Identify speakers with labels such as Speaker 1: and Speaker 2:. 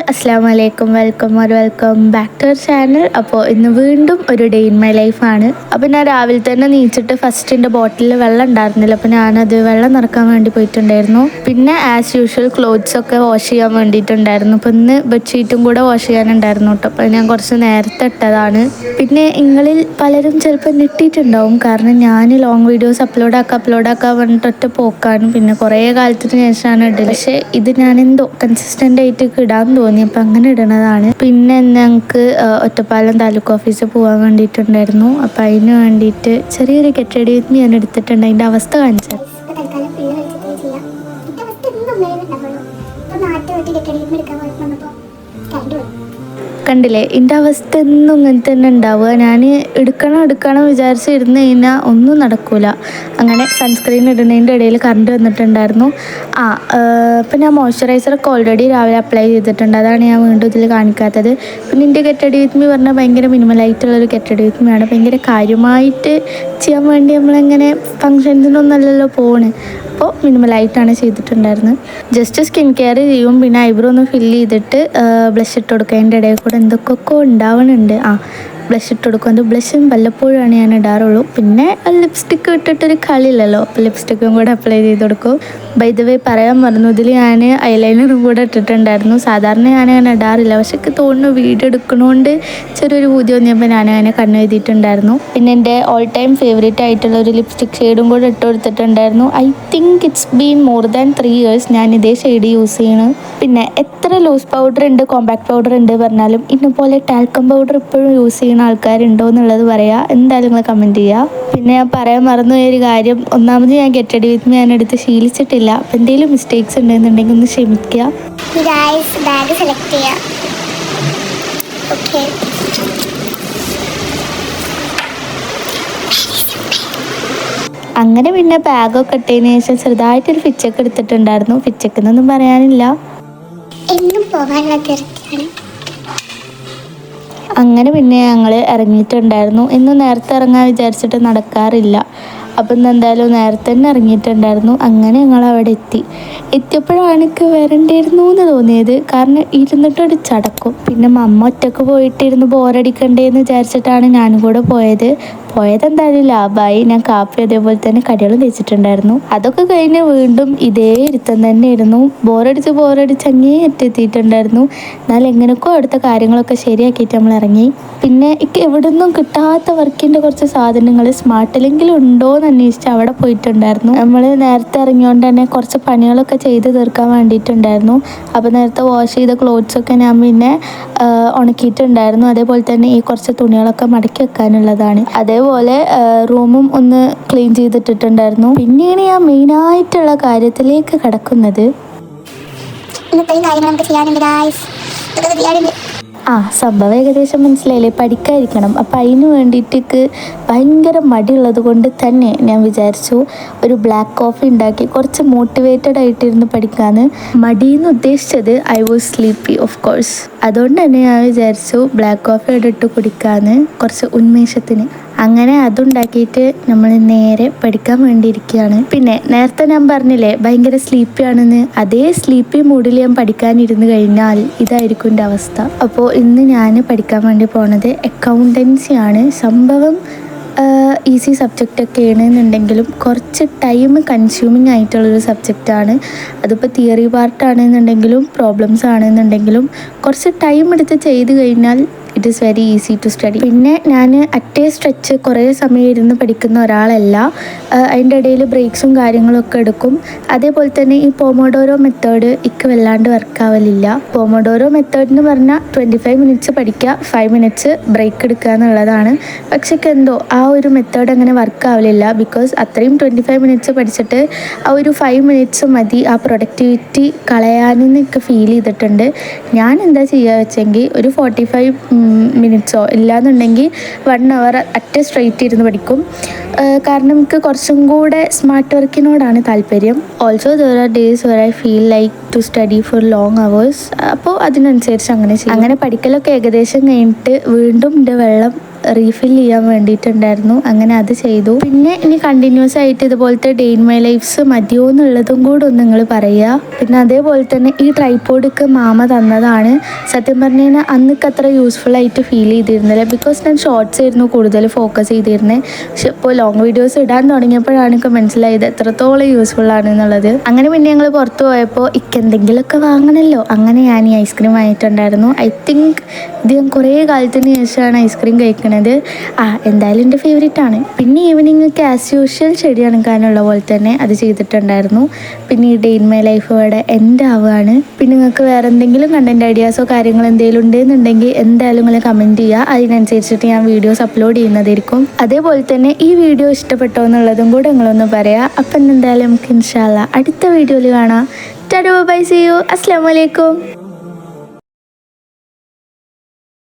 Speaker 1: അസ്സലാമലൈക്കും, welcome back to our channel. അപ്പോൾ ഇന്ന് വീണ്ടും ഒരു ഡേ ഇൻ മൈ ലൈഫാണ്. അപ്പോൾ ഞാൻ രാവിലെ തന്നെ നീച്ചിട്ട് ഫസ്റ്റ് എൻ്റെ ബോട്ടിലിൽ വെള്ളം ഉണ്ടായിരുന്നില്ല, അപ്പോൾ ഞാനത് വെള്ളം നിറക്കാൻ വേണ്ടി പോയിട്ടുണ്ടായിരുന്നു. പിന്നെ ആസ് യൂഷ്വൽ ക്ലോത്ത്സ് ഒക്കെ വാഷ് ചെയ്യാൻ വേണ്ടിയിട്ടുണ്ടായിരുന്നു. അപ്പോൾ ഇന്ന് ബെഡ്ഷീറ്റും കൂടെ വാഷ് ചെയ്യാനുണ്ടായിരുന്നു കേട്ടോ. അപ്പോൾ ഞാൻ കുറച്ച് നേരത്തെ ഇട്ടതാണ്. പിന്നെ നിങ്ങളിൽ പലരും ചിലപ്പോൾ ഞെട്ടിയിട്ടുണ്ടാവും, കാരണം ഞാൻ ലോങ് വീഡിയോസ് അപ്ലോഡാക്കാൻ വേണ്ടിയിട്ട് ഒറ്റ പോക്കാണ്. പിന്നെ കുറേ കാലത്തിന് ശേഷമാണ് ഇടല്. പക്ഷേ ഇത് ഞാൻ എന്തോ കൺസിസ്റ്റൻ്റ് ആയിട്ട് ഇടാൻ തോന്നി, അപ്പം അങ്ങനെ ഇടണതാണ്. പിന്നെ ഞങ്ങൾക്ക് ഒറ്റപ്പാലം താലൂക്ക് ഓഫീസിൽ പോകാൻ വേണ്ടിയിട്ടുണ്ടായിരുന്നു. അപ്പം അതിന് വേണ്ടിയിട്ട് ചെറിയൊരു കെട്ടടി ഞാൻ എടുത്തിട്ടുണ്ട്. അതിൻ്റെ അവസ്ഥ കാണിച്ചത് കണ്ടില്ലേ? എൻ്റെ അവസ്ഥ എന്നും ഇങ്ങനെ തന്നെ ഉണ്ടാവുക. ഞാൻ എടുക്കണം വിചാരിച്ചിരുന്ന് കഴിഞ്ഞാൽ ഒന്നും നടക്കൂല. അങ്ങനെ സൺസ്ക്രീൻ ഇടുന്നതിൻ്റെ ഇടയിൽ കറണ്ട് വന്നിട്ടുണ്ടായിരുന്നു. ഇപ്പം ഞാൻ മോയ്സ്ചറൈസറൊക്കെ ഓൾറെഡി രാവിലെ അപ്ലൈ ചെയ്തിട്ടുണ്ട്, അതാണ് ഞാൻ വീണ്ടും ഇതിൽ കാണിക്കാത്തത്. പിന്നെ എൻ്റെ ഗെറ്റ് വിത്ത് മീ പറഞ്ഞാൽ ഭയങ്കര മിനിമലായിട്ടുള്ളൊരു ഗെറ്റ് വിത്ത് മീ ആണ്. ഭയങ്കര കാര്യമായിട്ട് ചെയ്യാൻ വേണ്ടി നമ്മളെങ്ങനെ ഫങ്ഷൻസിനൊന്നല്ലല്ലോ പോണ്. അപ്പോൾ മിനിമലായിട്ടാണ് ചെയ്തിട്ടുണ്ടായിരുന്നത്. ജസ്റ്റ് സ്കിൻ കെയർ ചെയ്യും, പിന്നെ ഐബ്രോ ഒന്ന് ഫില്ല് ചെയ്തിട്ട് ബ്ലഷ് ഇട്ട് കൊടുക്കുക. അതിൻ്റെ ഇടയിൽ കൂടെ എന്തൊക്കെയൊക്കെ ഉണ്ടാവുന്നുണ്ട്. ബ്ലഷ് ഇട്ട് കൊടുക്കും. അത് ബ്ലഷും വല്ലപ്പോഴാണ് ഞാൻ ഇടാറുള്ളൂ. പിന്നെ ലിപ്സ്റ്റിക്ക് ഇട്ടിട്ടൊരു കളിയില്ലല്ലോ, അപ്പോൾ ലിപ്സ്റ്റിക്കും കൂടെ അപ്ലൈ ചെയ്ത് കൊടുക്കും. ബൈ ദ വേ പറയാൻ മറന്നു, ഇതിൽ ഞാൻ ഐലൈനറും കൂടെ ഇട്ടിട്ടുണ്ടായിരുന്നു. സാധാരണ ഞാനങ്ങനെ ഇടാറില്ല, പക്ഷെ എനിക്ക് തോന്നുന്നു വീഡിയോ എടുക്കണോണ്ട് ചെറിയൊരു പൂതി തോന്നിയപ്പോൾ ഞാനങ്ങനെ കണ്ണ് എഴുതിയിട്ടുണ്ടായിരുന്നു. പിന്നെ എൻ്റെ ഓൾ ടൈം ഫേവറേറ്റ് ആയിട്ടുള്ള ഒരു ലിപ്സ്റ്റിക് ഷെയ്ഡും കൂടെ ഇട്ട് കൊടുത്തിട്ടുണ്ടായിരുന്നു. I think it's been more than 3 years ഞാൻ ഇതേ ഷെയ്ഡ് യൂസ് ചെയ്യണം. പിന്നെ എത്ര ലൂസ് പൗഡർ ഉണ്ട്, കോമ്പാക്ട് പൗഡർ ഉണ്ട് പറഞ്ഞാലും ഇന്നപോലെ ടാൽക്കം പൗഡർ ഇപ്പോഴും യൂസ് ചെയ്യുന്ന ആൾക്കാരുണ്ടോ എന്നുള്ളത് പറയാം. എന്തായാലും നിങ്ങൾ കമൻറ്റ് ചെയ്യുക. പിന്നെ ഞാൻ പറയാൻ മറന്നു ഒരു കാര്യം, ഒന്നാമത് ഞാൻ ഗെറ്റ് റെഡി വിത്ത് മീ ഞാൻ എടുത്ത് ശീലിച്ചിട്ടില്ല. അപ്പം എന്തെങ്കിലും മിസ്റ്റേക്സ് ഉണ്ടെന്നുണ്ടെങ്കിൽ ഒന്ന് ക്ഷമിക്കുക.
Speaker 2: ബാഗ് സെലക്ട് ചെയ്യാം. ഓക്കെ,
Speaker 1: അങ്ങനെ പിന്നെ ബാഗൊക്കെ ഇട്ടതിന് ശേഷം ചെറുതായിട്ടൊരു ഫിച്ചൊക്കെ എടുത്തിട്ടുണ്ടായിരുന്നു. ഫിച്ചക്കെന്നൊന്നും പറയാനില്ല,
Speaker 2: എന്നും പോകാനുള്ള തിരക്കാണ്.
Speaker 1: അങ്ങനെ പിന്നെ ഞങ്ങൾ ഇറങ്ങിയിട്ടുണ്ടായിരുന്നു. ഇന്ന് നേരത്തെ ഇറങ്ങാൻ വിചാരിച്ചിട്ട് നടക്കാറില്ല, അപ്പം ഇന്ന് എന്തായാലും നേരത്തെ തന്നെ ഇറങ്ങിയിട്ടുണ്ടായിരുന്നു. അങ്ങനെ ഞങ്ങൾ അവിടെ എത്തിയപ്പോഴാണ് എനിക്ക് വരണ്ടായിരുന്നു എന്ന് തോന്നിയത്, കാരണം ഇരുന്നിട്ടൊരു ചടക്കും. പിന്നെ മമ്മ ഒറ്റക്ക് പോയിട്ടിരുന്ന് ബോറടിക്കണ്ടേന്ന് വിചാരിച്ചിട്ടാണ് ഞാനും കൂടെ പോയതെന്തായാലും ലാഭമായി. ഞാൻ കാപ്പി അതേപോലെ തന്നെ കടികളും കഴിച്ചിട്ടുണ്ടായിരുന്നു. അതൊക്കെ കഴിഞ്ഞ് വീണ്ടും ഇതേ ഇരുത്തം തന്നെ ഇരുന്നു. ബോറടിച്ച് അങ്ങേ എത്തിയിട്ടുണ്ടായിരുന്നു. എന്നാൽ എങ്ങനെയൊക്കെ അടുത്ത കാര്യങ്ങളൊക്കെ ശരിയാക്കിയിട്ട് നമ്മൾ ഇറങ്ങി. പിന്നെ എനിക്ക് എവിടെ നിന്നും കിട്ടാത്ത വർക്കിൻ്റെ കുറച്ച് സാധനങ്ങൾ സ്മാർട്ടിലെങ്കിലും ഉണ്ടോ എന്ന് അന്വേഷിച്ച് അവിടെ പോയിട്ടുണ്ടായിരുന്നു. നമ്മൾ നേരത്തെ ഇറങ്ങിയോണ്ട് തന്നെ കുറച്ച് പണികളൊക്കെ ചെയ്ത് തീർക്കാൻ വേണ്ടിയിട്ടുണ്ടായിരുന്നു. അപ്പോൾ നേരത്തെ വാഷ് ചെയ്ത ക്ലോത്ത്സൊക്കെ ഞാൻ പിന്നെ ഉണക്കിയിട്ടുണ്ടായിരുന്നു. അതേപോലെ തന്നെ ഈ കുറച്ച് തുണികളൊക്കെ മടക്കി വെക്കാനുള്ളതാണ്. അതേപോലെ റൂമും ഒന്ന് ക്ലീൻ ചെയ്തിട്ടിട്ടുണ്ടായിരുന്നു. പിന്നെയാണ് ഞാൻ മെയിനായിട്ടുള്ള കാര്യത്തിലേക്ക് കടക്കുന്നത്. സംഭവം ഏകദേശം മനസ്സിലായില്ലേ? പഠിക്കാതിരിക്കണം. അപ്പം അതിന് വേണ്ടിയിട്ട് ഭയങ്കര മടിയുള്ളത് കൊണ്ട് തന്നെ ഞാൻ വിചാരിച്ചു ഒരു ബ്ലാക്ക് കോഫി ഉണ്ടാക്കി കുറച്ച് മോട്ടിവേറ്റഡ് ആയിട്ടിരുന്ന് പഠിക്കാമെന്ന്. മടിയെന്ന് ഉദ്ദേശിച്ചത് I was sleepy of course. അതുകൊണ്ട് തന്നെ ഞാൻ വിചാരിച്ചു ബ്ലാക്ക് കോഫി ഇട്ട് കുടിക്കാമെന്ന്, കുറച്ച് ഉന്മേഷത്തിന്. അങ്ങനെ അതുണ്ടാക്കിയിട്ട് നമ്മൾ നേരെ പഠിക്കാൻ വേണ്ടിയിരിക്കുകയാണ്. പിന്നെ നേരത്തെ ഞാൻ പറഞ്ഞില്ലേ ഭയങ്കര സ്ലീപ്പി ആണെന്ന്, അതേ സ്ലീപ്പി മൂഡിൽ ഞാൻ പഠിക്കാനിരുന്ന് കഴിഞ്ഞാൽ ഇതായിരിക്കും എൻ്റെ അവസ്ഥ. അപ്പോൾ ഇന്ന് ഞാൻ പഠിക്കാൻ വേണ്ടി പോണത് അക്കൗണ്ടൻസി ആണ്. സംഭവം ഈസി സബ്ജക്റ്റൊക്കെ ആണെന്നുണ്ടെങ്കിലും കുറച്ച് ടൈം കൺസ്യൂമിങ് ആയിട്ടുള്ളൊരു സബ്ജക്റ്റാണ്. അതിപ്പോൾ തിയറി പാർട്ടാണെന്നുണ്ടെങ്കിലും പ്രോബ്ലംസ് ആണെന്നുണ്ടെങ്കിലും കുറച്ച് ടൈം എടുത്ത് ചെയ്ത് കഴിഞ്ഞാൽ it is very easy to study. പിന്നെ ഞാൻ അറ്റേ സ്ട്രെച്ച് കുറേ സമയം ഇരുന്ന് പഠിക്കുന്ന ഒരാളല്ല. അതിൻ്റെ ഇടയിൽ ബ്രേക്സും കാര്യങ്ങളൊക്കെ എടുക്കും. അതേപോലെ തന്നെ ഈ പോമോഡോറോ മെത്തേഡ് എനിക്ക് വല്ലാണ്ട് വർക്കാവലില്ല. പോമോഡോറോ മെത്തേഡ് എന്ന് പറഞ്ഞാൽ 25 മിനിറ്റ്സ് പഠിക്കുക, 5 മിനിറ്റ്സ് ബ്രേക്ക് എടുക്കുക എന്നുള്ളതാണ്. പക്ഷെ എന്തോ ആ ഒരു മെത്തേഡ് അങ്ങനെ വർക്കാവലില്ല. ബിക്കോസ് അത്രയും 25 മിനിറ്റ്സ് പഠിച്ചിട്ട് ആ ഒരു 5 മിനിറ്റ്സ് മതി ആ പ്രൊഡക്ടിവിറ്റി കളയാനെന്നൊക്കെ ഫീൽ ചെയ്തിട്ടുണ്ട്. ഞാൻ എന്താ ചെയ്യുക വെച്ചെങ്കിൽ ഒരു 45 മിനിറ്റ്സോ ഇല്ലാന്നുണ്ടെങ്കിൽ 1 അവർ അറ്റ സ്ട്രെയിറ്റ് ഇരുന്ന് പഠിക്കും. കാരണം എനിക്ക് കുറച്ചും കൂടെ സ്മാർട്ട് വർക്കിനോടാണ് താല്പര്യം. Also there are days where I feel like to study for long hours. അപ്പോൾ അതിനനുസരിച്ച് അങ്ങനെ ചെയ്യും. അങ്ങനെ പഠിക്കലൊക്കെ ഏകദേശം കഴിഞ്ഞിട്ട് വീണ്ടും എൻ്റെ വെള്ളം റീഫിൽ ചെയ്യാൻ വേണ്ടിയിട്ടുണ്ടായിരുന്നു. അങ്ങനെ അത് ചെയ്തു. പിന്നെ ഇനി കണ്ടിന്യൂസ് ആയിട്ട് ഇതുപോലത്തെ ഡേ ഇൻ മൈ ലൈഫ്സ് മതിയോ എന്നുള്ളതും കൂടെ ഒന്ന് നിങ്ങൾ പറയുക. പിന്നെ അതേപോലെ തന്നെ ഈ ട്രൈപോഡൊക്കെ മാമ തന്നതാണ്. സത്യം പറഞ്ഞു കഴിഞ്ഞാൽ അന്നൊക്കെ അത്ര യൂസ്ഫുൾ ആയിട്ട് ഫീൽ ചെയ്തിരുന്നില്ല. ബിക്കോസ് ഞാൻ ഷോർട്സ് ആയിരുന്നു കൂടുതൽ ഫോക്കസ് ചെയ്തിരുന്നത്. പക്ഷെ ഇപ്പോൾ ലോങ് വീഡിയോസ് ഇടാൻ തുടങ്ങിയപ്പോഴാണ് എനിക്ക് മനസ്സിലായത് എത്രത്തോളം യൂസ്ഫുൾ ആണെന്നുള്ളത്. അങ്ങനെ പിന്നെ ഞങ്ങൾ പുറത്ത് പോയപ്പോൾ എന്തെങ്കിലുമൊക്കെ വാങ്ങണമല്ലോ, അങ്ങനെ ഞാൻ ഈ ഐസ്ക്രീം വാങ്ങിയിട്ടുണ്ടായിരുന്നു. ഐ തിങ്ക് ഇത് ഞാൻ കുറേ കാലത്തിന് ശേഷമാണ് ഐസ്ക്രീം കഴിക്കുന്നത്. എന്തായാലും എൻ്റെ ഫേവറേറ്റ് ആണ്. പിന്നെ ഈവനിങ് ഒക്കെ ആസ് യൂഷ്വൽ ചെടി അണക്കാനുള്ള പോലെ തന്നെ അത് ചെയ്തിട്ടുണ്ടായിരുന്നു. പിന്നെ ഈ ഡേ ഇൻ മൈ ലൈഫ് ഇവിടെ എൻ്റെ ആവുകയാണ്. പിന്നെ നിങ്ങൾക്ക് വേറെ എന്തെങ്കിലും കണ്ടൻറ് ഐഡിയാസോ കാര്യങ്ങളോ എന്തെങ്കിലും ഉണ്ടെന്നുണ്ടെങ്കിൽ എന്തായാലും നിങ്ങൾ കമൻറ്റ് ചെയ്യുക. അതിനനുസരിച്ചിട്ട് ഞാൻ വീഡിയോസ് അപ്ലോഡ് ചെയ്യുന്നതായിരിക്കും. അതേപോലെ തന്നെ ഈ വീഡിയോ ഇഷ്ടപ്പെട്ടോ എന്നുള്ളതും കൂടെ നിങ്ങളൊന്ന് പറയാം. അപ്പം എന്തായാലും നമുക്ക് ഇൻഷാ അല്ലാഹ് അടുത്ത വീഡിയോയിൽ കാണാം. ടാറ്റാ ബൈ, സീ യു, അസ്സലാമു അലൈക്കും.